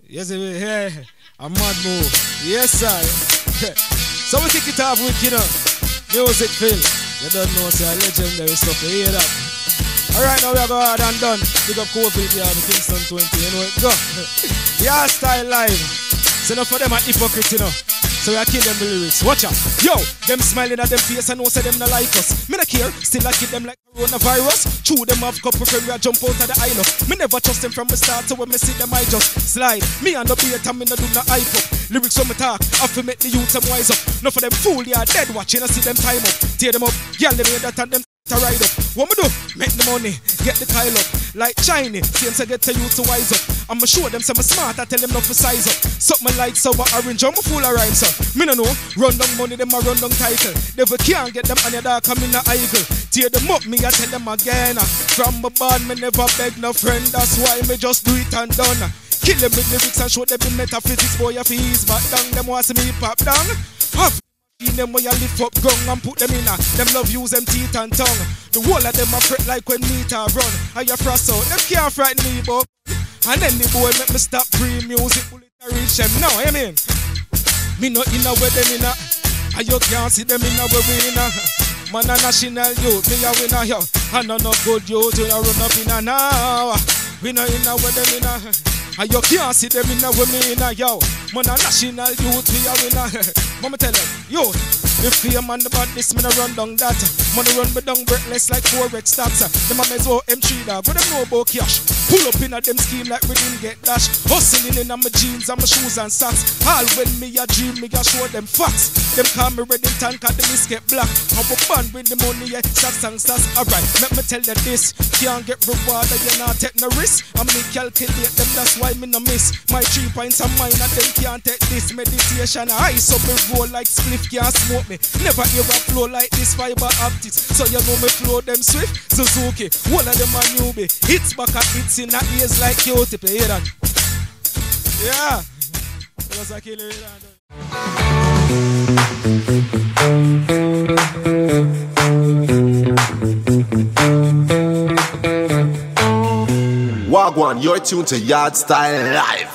Yes, yeah. A mad move. Yes, sir. So we kick it off with, music Phil. You don't know, say legendary stuff. You hear that? Alright, now we are going and done. Big up Cofield here, the Kingston 20. You know it, go. Yardstyle live. So enough for them are hypocrite, So we are kill them the lyrics. Watch out. Yo, them smiling at them face and know say them not like us. Me not care, still I kill them like coronavirus. Chew them off couple friend, we a jump out of the aisle. Me never trust them from the start, so when me see them I just slide. Me and the beat and me no do no hype up. Lyrics when me talk, I fi make the youth them wise up. Enough for them fool, they are dead watching, I see them time up. Tear them up, girl them hear that and them to ride up. What me do? Make the money, get the Kyle up. Like China, same to get to you to wise up. I'ma show them some smart, I tell them not for size up. Something like sour orange, I'm a fool of rhymes up. Me no know, run down money, them a run down title. Never can't get them on your dark, come in a eagle. Tear them up, me I tell them again. From my band, me never beg no friend, that's why me just do it and done. Kill them with lyrics and show them the metaphysics, boy, if he's back down, them want see me pop down. In them where you lift up gun and put them in them love use them teeth and tongue. The whole of them a fret like when meter run. And you frost out, them can't frighten me, but and then the boy make me stop pre-music bullet to reach them now, you mean? Me not in a way them in a, and you can't see them in a way we in a. Man a national youth, me a winner, yo. And no good youth, you run up in a now. We not in a way them in a, and you can't see them in a way me in a, yo. Man a national youth, we a winner. Mama tell them, yo, if you man about this, me no run down that. Money run me down breathless like 4X stocks. Them a mezo M3 dog, but them know about cash. Pull up in a them scheme like we didn't get dash. Hustling in a my jeans and my shoes and socks. All when me a dream, me a show them facts. Them call me ready tank and them is get black. I'm a band with the money, yeah, stocks and stocks. Alright, let me tell you this. Can't get rewarded, you not take no risk. And me calculate them, that's why me no miss. My 3 points of mine and them can't take this. Meditation, I so me roll like spliff, can't smoke me. Never hear a flow like this fiber optics. So you know me flow them swift, Suzuki. One of them a newbie. Hits back at hits in the ears like Q-tip. You hear that? Yeah. It was a killer. Wagwan, you're tuned to Yardstyle Live.